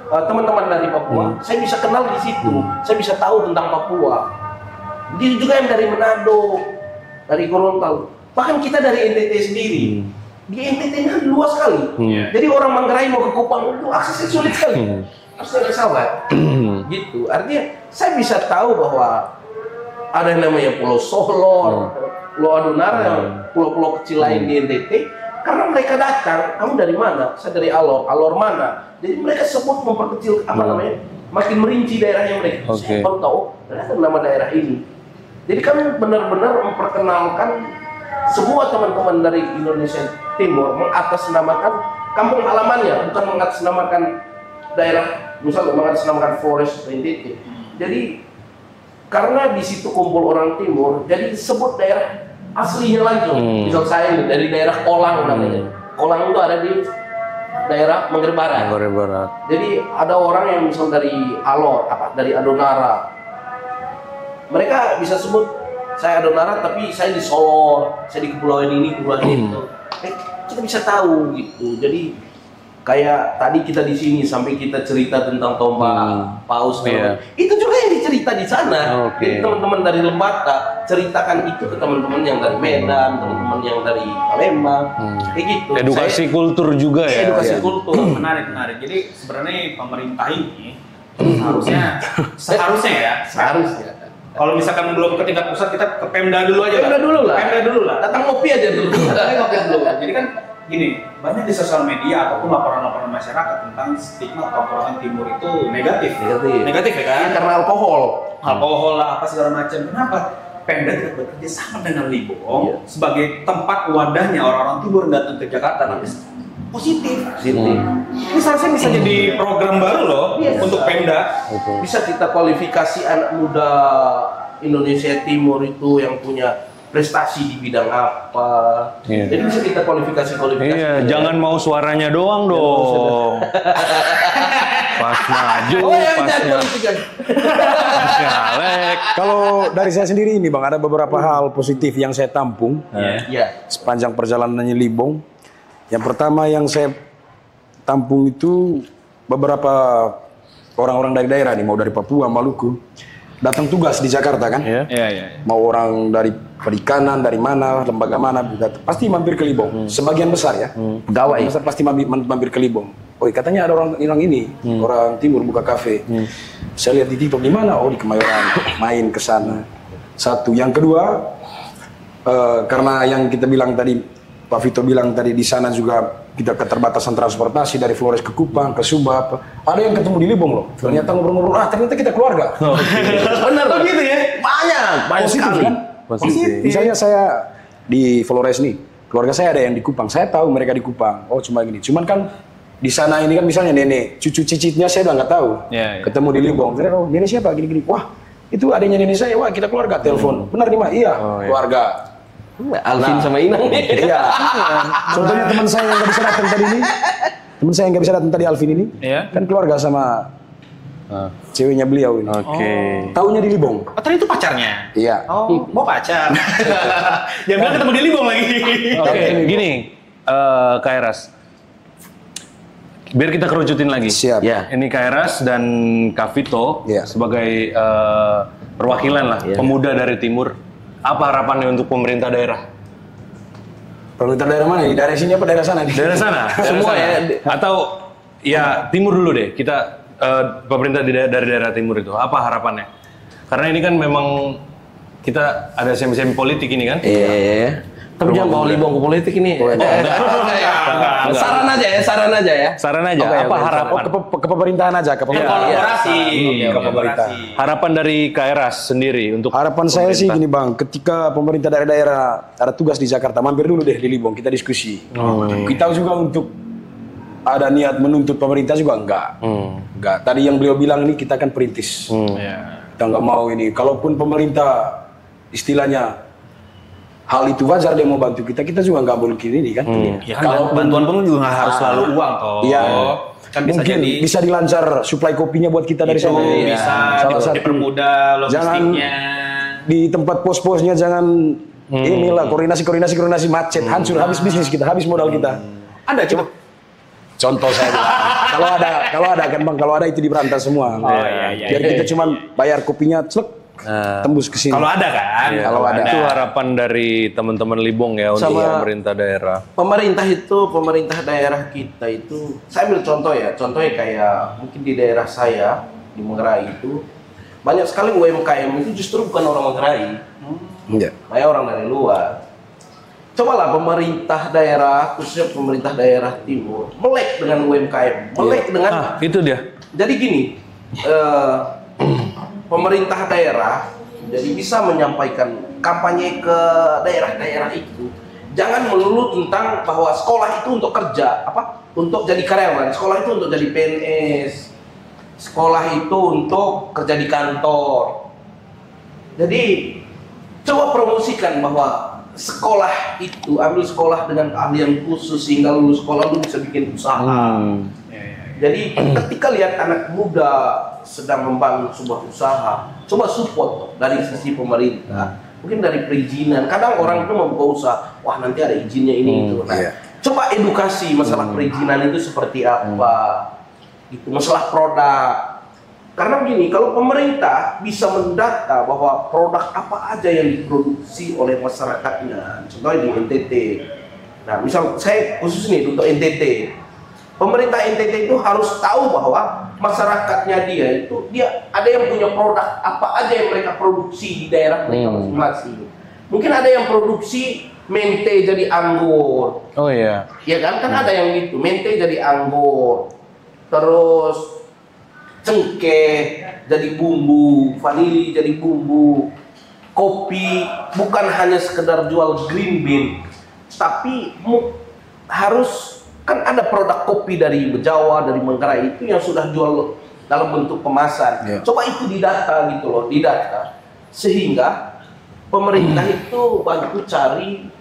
teman-teman dari Papua, saya bisa kenal di situ, saya bisa tahu tentang Papua. Dia juga yang dari Manado, dari Gorontalo, bahkan kita dari NTT sendiri. Di NTT kan luas sekali, jadi orang Manggarai mau ke Kupang itu aksesnya sulit sekali, harus naik pesawat. Gitu, artinya saya bisa tahu bahwa ada yang namanya Pulau Solor, Pulau Adonara, pulau-pulau kecil lain di NTT, karena mereka datang, kamu dari mana? Saya dari Alor, Alor mana? Jadi mereka sebut memperkecil apa namanya, makin merinci daerahnya mereka. Saya baru tahu, ternyata nama daerah ini. Jadi kami benar-benar memperkenalkan semua teman-teman dari Indonesia Timur mengatasnamakan kampung halamannya, bukan mengatasnamakan daerah, misalnya mengatasnamakan Flores NTT. Jadi karena di situ kumpul orang Timur, jadi disebut daerah aslinya langsung. Misal saya ini dari daerah Kolang namanya. Kolang itu ada di daerah Manggarai Barat. Jadi ada orang yang misal dari Alor, dari Adonara, mereka bisa sebut saya Adonara, tapi saya di Solor, saya di kepulauan ini, kepulauan itu. Kita bisa tahu gitu. Jadi kayak tadi kita di sini sampai kita cerita tentang tombak paus, itu juga yang dicerita di sana. Jadi teman-teman dari Lembata ceritakan itu ke teman-teman yang dari Medan, teman-teman yang dari Palembang, kayak gitu. Edukasi kultur juga ya. Edukasi kultur. Menarik. Jadi sebenarnya pemerintah ini seharusnya kalau misalkan belum ke tingkat pusat, kita ke Pemda dulu aja. Pemda dulu lah. Datang ngopi aja dulu. Jadi kan gini, banyak di sosial media ataupun laporan-laporan masyarakat tentang stigma Papua Timur itu negatif ya kan? Karena alkohol lah, apa segala macam. Kenapa? Pemda tidak bekerja sama dengan Libong sebagai tempat wadahnya orang-orang Timur datang ke Jakarta, tapi positif. Ini seharusnya bisa jadi program baru loh untuk Pemda. Bisa kita kualifikasi anak muda Indonesia Timur itu yang punya prestasi di bidang apa. Jadi bisa kita kualifikasi. Iya, jangan mau suaranya doang dong. Pas maju, pasnya nyalek. Kalau dari saya sendiri ini Bang, ada beberapa hal positif yang saya tampung sepanjang perjalanannya Libong. Yang pertama yang saya tampung itu beberapa orang-orang dari daerah nih, mau dari Papua, Maluku, datang tugas di Jakarta kan? Mau orang dari perikanan, dari mana, lembaga mana, pasti mampir ke Libong. Sebagian besar ya, pegawai besar pasti mampir ke Libong. Oh, katanya ada orang ini, orang Timur buka kafe. Saya lihat di TikTok, di mana? Oh, di Kemayoran, main ke sana. Satu, yang kedua, karena yang kita bilang tadi, Pak Vito bilang tadi, di sana juga kita keterbatasan transportasi dari Flores ke Kupang, ke Sumba. Ada yang ketemu di Libong loh. Ternyata ngobrol-ngobrol, ternyata kita keluarga. Benar begitu ya? Banyak sekali kan? Positif. Misalnya saya di Flores nih, keluarga saya ada yang di Kupang. Saya tahu mereka di Kupang. Oh, cuma gini. Cuman kan di sana ini kan misalnya nenek, cucu cicitnya saya udah nggak tahu. Ketemu di Libong. Oh, nenek siapa? Gini-gini. Wah, itu adanya nenek saya. Wah, kita keluarga. Telepon. Benar nih, Mak? Iya, keluarga. Alvin sama Inang nih. Iya. Contohnya teman saya yang nggak bisa datang tadi ini, teman saya yang nggak bisa datang tadi, Alvin ini, kan keluarga sama ceweknya beliau ini. Taunya di Libong. Oh, tadi itu pacarnya? Iya. Oh, mau pacar. Jangan bilang ketemu di Libong lagi. Gini, Kak Eras, biar kita kerucutin lagi. Siap. Ini Kak Eras dan Kak Vito sebagai perwakilan lah, pemuda dari Timur. Apa harapannya untuk pemerintah daerah? Pemerintah daerah mana? Daerah sini apa daerah sana? Daerah sana. Semua ya? Atau ya Timur dulu deh. Kita pemerintah dari daerah Timur itu apa harapannya? Karena ini kan memang kita ada semi-semi politik ini kan? Iya. Tapi jangan bawa Libong ke politik ini. Saran aja ya. Apa harapan? Ke pemerintahan aja, ke pemerintahan. Ke pemerintahan. Harapan dari Kak Eras sendiri untuk harapan saya sih gini Bang, ketika pemerintah daerah-daerah ada tugas di Jakarta, mampir dulu deh di Libong, kita diskusi. Kita juga untuk ada niat menuntut pemerintah juga enggak. Tadi yang beliau bilang ini kita kan perintis. Kita nggak mau ini. Kalaupun pemerintah istilahnya hal itu wajar dia mau bantu kita juga nggak boleh ini kan. Ya kan, kalau bantuan pun juga nggak harus selalu uang toh. Iya. Kan bisa mungkin jadi bisa dilancar suplai kopinya buat kita dari sana. Bisa. Salah satu dipermudah logistiknya. Jangan di tempat pos-posnya jangan Inilah koordinasi macet, hancur, habis bisnis kita, habis modal kita. Ada coba. Contoh saya. kalau ada kan Bang, kalau ada itu diberantas semua. Iya. Biar kita cuma bayar kopinya, tembus ke sini. Kalau ada kan? Iya, kalau ada. Itu harapan dari teman-teman Libong ya untuk pemerintah daerah. Pemerintah daerah kita itu, saya ambil contohnya kayak mungkin di daerah saya di Manggarai itu banyak sekali UMKM itu justru bukan orang Manggarai, banyak orang dari luar. Cobalah pemerintah daerah, khususnya pemerintah daerah timur, melek dengan UMKM, melek dengan. Itu dia. Jadi gini, pemerintah daerah jadi bisa menyampaikan kampanye ke daerah-daerah itu. Jangan melulu tentang bahwa sekolah itu untuk kerja, untuk jadi karyawan, sekolah itu untuk jadi PNS, sekolah itu untuk kerja di kantor. Jadi coba promosikan bahwa sekolah itu, ambil sekolah dengan keahlian khusus sehingga lulus sekolah lu bisa bikin usaha. Jadi ketika lihat anak muda sedang membangun sebuah usaha, coba support dari sisi pemerintah. Mungkin dari perizinan. Kadang orang itu membuka usaha, wah nanti ada izinnya ini itu. Nah, coba edukasi masalah perizinan itu seperti apa, gitu, masalah produk. Karena begini, kalau pemerintah bisa mendata bahwa produk apa aja yang diproduksi oleh masyarakatnya, contohnya di NTT. Nah, misal saya khusus nih untuk NTT. Pemerintah NTT itu harus tahu bahwa masyarakatnya dia ada yang punya produk apa aja yang mereka produksi di daerah mereka masing-masing. Mungkin ada yang produksi mente jadi anggur. Oh iya. Ya kan ada yang gitu, mente jadi anggur. Terus cengkeh jadi bumbu, vanili jadi bumbu. Kopi bukan hanya sekedar jual green bean, tapi harus kan ada produk kopi dari Jawa, dari Manggarai itu yang sudah jual dalam bentuk kemasan. Coba itu didata gitu loh, didata. Sehingga pemerintah itu bantu cari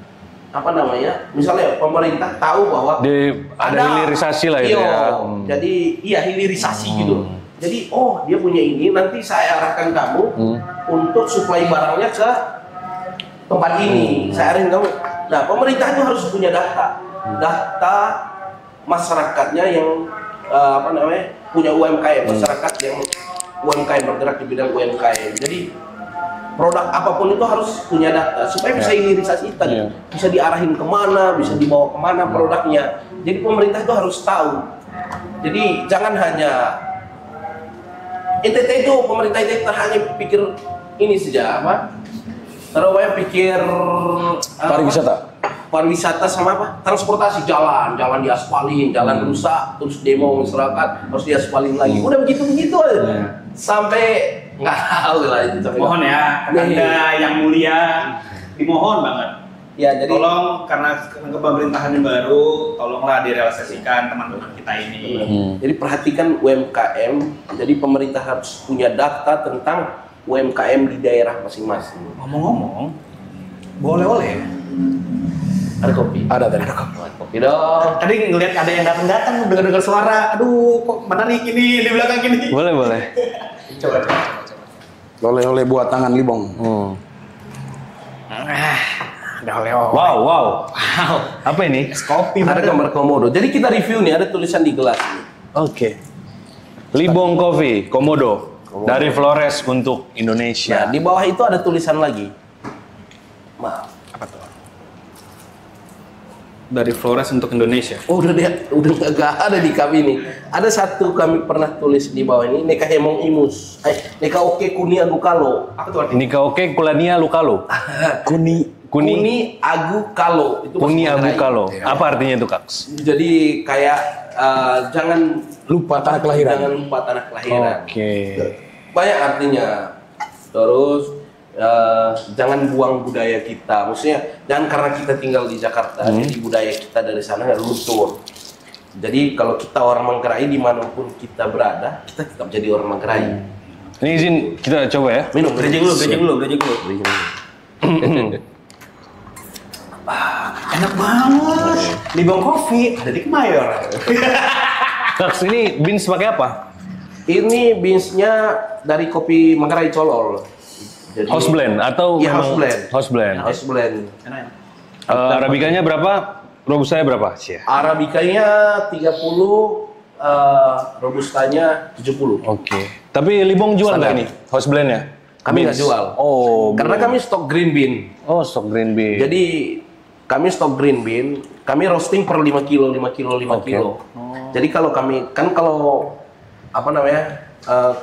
misalnya pemerintah tahu bahwa ada hilirisasi lah itu ya. Jadi hilirisasi gitu. Jadi dia punya ini, nanti saya arahkan kamu untuk suplai barangnya ke tempat ini. Saya arahin kamu. Nah, pemerintah itu harus punya data masyarakatnya yang punya UMKM, masyarakat yang UMKM bergerak di bidang UMKM. Jadi produk apapun itu harus punya data supaya bisa hilirisasi tadi, bisa diarahin kemana, bisa dibawa kemana produknya. Jadi pemerintah itu harus tahu. Jadi jangan hanya NTT itu, pemerintah NTT hanya pikir ini saja terus pikir pariwisata sama transportasi, jalan diaspalin, jalan rusak, terus demo masyarakat harus diaspalin lagi. Udah begitu aja. Sampai nggak tahu lah itu. Mohon ya, Anda yang mulia, dimohon banget. Ya, jadi tolong karena kepemerintahan yang baru, tolonglah direalisasikan teman-teman kita ini. Jadi perhatikan UMKM. Jadi pemerintah harus punya data tentang UMKM di daerah masing-masing. Ngomong-ngomong, boleh. Ada kopi? Ada kopi dong. Tadi ngeliat ada yang datang dengar suara. Aduh, kok menarik ini di belakang ini. Boleh. Coba. Oleh buat tangan Libong. Ada oleh-oleh. Wow. Apa ini? Es kopi. Ada gambar komodo. Jadi kita review nih, ada tulisan di gelas ini. Oke. Libong Coffee Komodo dari Flores untuk Indonesia. Nah, di bawah itu ada tulisan lagi. Maaf. Apa tuh? Dari Flores untuk Indonesia. Udah nggak ada di kami ini. Ada satu kami pernah tulis di bawah ini, Neka Hemong Imus. Neka Oke Kuni Agu Kalo. Apa tuh artinya? Nika Oke Kulania Lukalo. Kuni Agu Kalo. Itu Kuni Agu Kalo. Apa artinya itu, Kak? Jadi kayak jangan lupa tanah kelahiran. Jangan lupa tanah kelahiran. Oke. Banyak artinya. Terus jangan buang budaya kita. Maksudnya jangan karena kita tinggal di Jakarta, jadi budaya kita dari sana luntur. Jadi kalau kita orang Manggarai dimanapun kita berada, kita tetap jadi orang Manggarai. Ini izin kita coba ya. Minum. Bridging dulu. Enak banget. Libong Coffee ada di Kemayoran. Kak, ini beans pakai apa? Ini beansnya dari kopi Manggarai Colol. Jadi, house blend atau iya, memang house blend. House blend. House blend. Arabicanya berapa? Robustanya berapa? Cia. Arabicanya 30, Robustanya 70. Oke. Tapi Libong jual nggak ini house blendnya? Kami nggak Beans? jual. Oh, Karena kami stok green bean. oh stok green bean. Jadi kami stok green bean, kami roasting per 5 kilo, 5 kilo, 5 Oke. kilo. Jadi kalau kami, kan kalau apa namanya,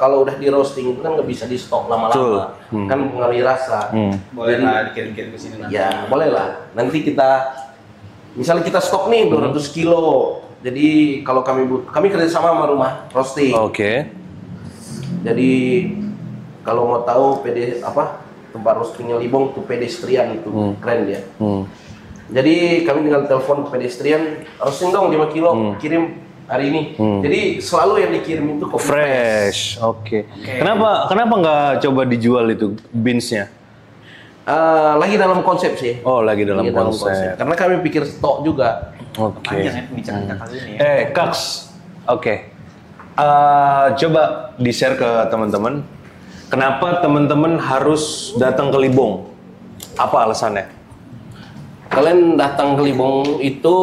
kalau udah di roasting itu kan nggak bisa di stok lama-lama, kan mengalami rasa. Boleh lah dikirim-kirim ke sini nanti. Ya boleh lah. Nanti kita, misalnya kita stok nih 200 kilo. Jadi kalau kami kerjasama sama rumah roasting. Oke. Jadi kalau mau tahu tempat roastingnya Libong tuh pedestrian itu keren dia. Jadi kami tinggal telepon pedestrian, roasting dong 5 kilo, kirim hari ini. Jadi selalu yang dikirim itu kopi Fresh. Oke. Kenapa nggak coba dijual itu beansnya? Lagi dalam konsep sih. Oh, lagi dalam konsep. Karena kami pikir stok juga. Oke. Panjang ya pembicaraan kita kali ini ya. Kaks. Oke. Coba di-share ke teman-teman. Kenapa teman-teman harus datang ke Libong? Apa alasannya? Kalian datang ke Libong itu,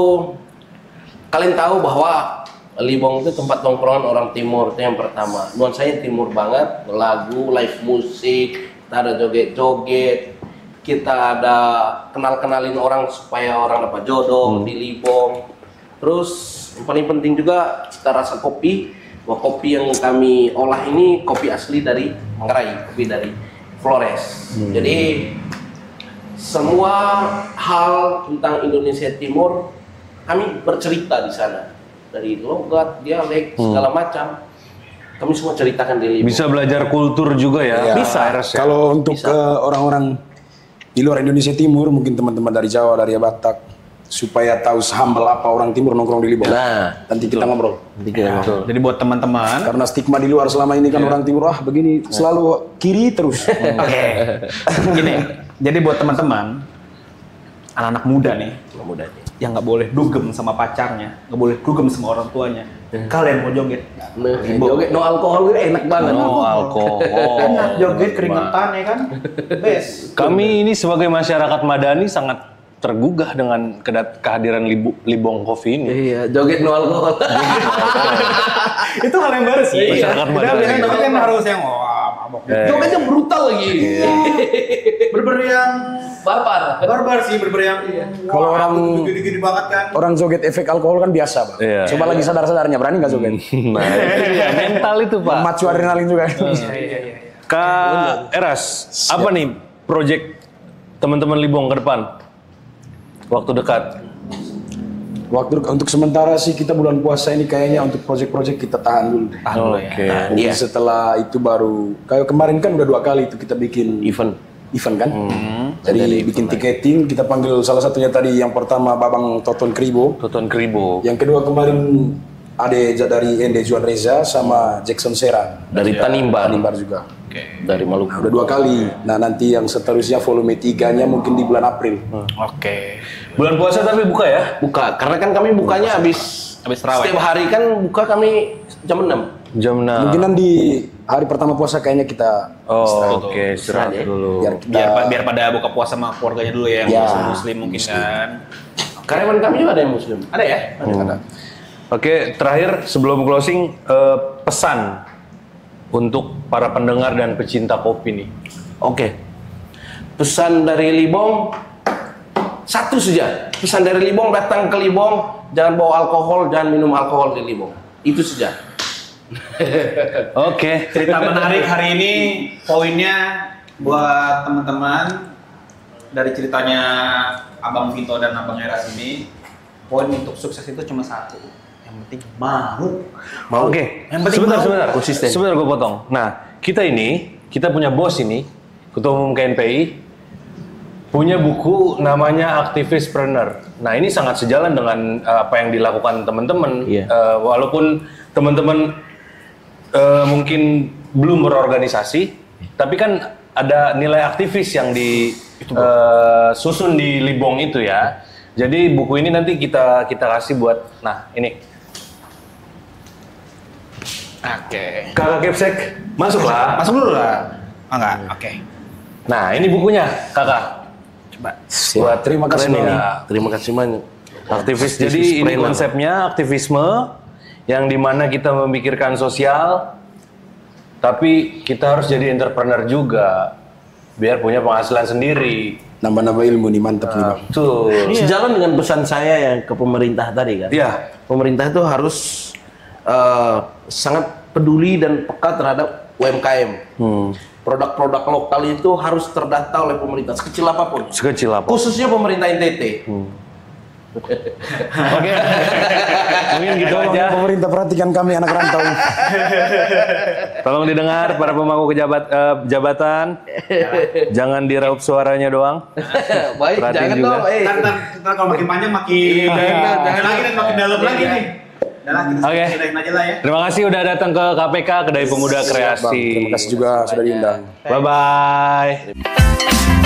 kalian tahu bahwa Libong itu tempat tongkrongan orang Timur, itu yang pertama. Nuansanya Timur banget, lagu, live musik, kita ada joget-joget, kita ada kenal-kenalin orang supaya orang dapat jodoh di Libong. Terus yang paling penting juga kita rasa kopi, bahwa kopi yang kami olah ini kopi asli dari Manggarai, kopi dari Flores. Jadi semua hal tentang Indonesia Timur kami bercerita di sana, dari logat, dialek, segala macam. Kami semua ceritakan di Libong. Bisa belajar kultur juga ya? Iya. Bisa. Eras, ya? Kalau untuk orang-orang di luar Indonesia Timur, mungkin teman-teman dari Jawa, dari Batak, supaya tahu sehambal apa orang Timur nongkrong di Libong. Nah, Nanti kita ngobrol. Jadi buat teman-teman, Karena stigma di luar selama ini kan orang Timur, begini selalu kiri terus. oke. Gini, jadi buat teman-teman, anak-anak muda nih, yang nggak boleh dugem sama pacarnya, nggak boleh dugem sama orang tuanya. Kalian mau joget? Nah, joget no alkohol itu enak banget. No alkohol. Enak joget keringetan ya kan? Best. Kami ini sebagai masyarakat Madani sangat tergugah dengan kehadiran Libong Coffee ini. Iya, joget no alkohol. Itu hal yang baru sih. Masyarakat Kita Madani. biasanya joget kan harus yang mabok. Jogetnya brutal lagi. Bener-bener yang Barbar sih, bener-bener yang Kalau orang gede-gede banget kan. orang joget efek alkohol kan biasa, Pak. Iya. Coba lagi sadar-sadarnya, berani nggak joget? Nah, itu ya, mental itu Pak. Memacu adrenalin juga. Iya. Kak Eras, apa nih project teman-teman Libong ke depan? Waktu dekat. Waktu untuk sementara sih kita bulan puasa ini kayaknya untuk proyek-proyek kita tahan dulu. Oke. Mungkin setelah itu baru kayak kemarin kan udah 2 kali itu kita bikin Event. kan. Jadi bikin tiketing, kita panggil salah satunya tadi yang pertama Babang Toton Kribo, Toton Kribo. yang kedua kemarin Ade dari Ende Juan Reza sama Jackson Serang Dari Tanimbar. Tanimbar juga. Dari Maluku. Udah 2 kali. Nah nanti yang seterusnya volume 3-nya mungkin di bulan April. Oke. Bulan puasa tapi buka ya? Buka, karena kan kami bukanya habis terawih. setiap hari kan buka kami jam 6. Jam 6. Mungkinan di hari pertama puasa kayaknya kita Oh, oke, istirahat ya. dulu. biar kita Biar pada buka puasa sama keluarganya dulu ya, yang Ya. muslim mungkin kan. Karyawan kami juga ada yang muslim. Ada ya? ada. Oke, terakhir sebelum closing, pesan untuk para pendengar dan pecinta kopi nih. Oke. Pesan dari Libong satu saja. Pesan dari Libong, datang ke Libong, jangan bawa alkohol, jangan minum alkohol di Libong. Itu saja. Oke. Cerita menarik hari ini, poinnya buat teman-teman dari ceritanya Abang Vito dan Abang Eras ini, poin untuk sukses itu cuma satu, yang penting mau. Oke. Yang penting Sebentar, mau. sebentar. Konsisten. Sebentar gue potong. Nah, kita punya bos ini, Ketua Umum KNPI, punya buku namanya Aktivispreneur. Nah, ini sangat sejalan dengan apa yang dilakukan teman-teman. Iya. Walaupun teman-teman mungkin belum berorganisasi, tapi kan ada nilai aktivis yang disusun di Libong itu ya. Jadi buku ini nanti kita kasih buat, nah ini. Oke. Kakak Kepsek, masuklah. Masuk dulu lah. Oh, enggak, oke. Nah, ini bukunya, Kakak. Coba. Wah, terima kasih banyak. Terima kasih banyak. Aktivis. Jadi ini konsepnya aktivisme yang dimana kita memikirkan sosial, tapi kita harus jadi entrepreneur juga, biar punya penghasilan sendiri. Nambah-nambah ilmu nih, mantap nih Bang. Betul. Sejalan dengan pesan saya yang ke pemerintah tadi kan. Iya. Pemerintah itu harus sangat peduli dan peka terhadap UMKM. Produk-produk lokal itu harus terdata oleh pemerintah sekecil apapun. Sekecil apa? Khususnya pemerintah NTT. Oke. Mungkin gitu aja. Pemerintah perhatikan kami anak rantau. Tolong didengar para pemangku jabatan. Jangan diraup suaranya doang. Baik, Perhatiin jangan juga. dong. Ntar kalau makin panjang makin jangan lagi dan makin dalam lagi nih. Udah lah, kita Oke. sudahin aja lah ya. Terima kasih udah datang ke KPK, Kedai Pemuda Kreasi. Terima kasih juga sudah diundang. Bye bye.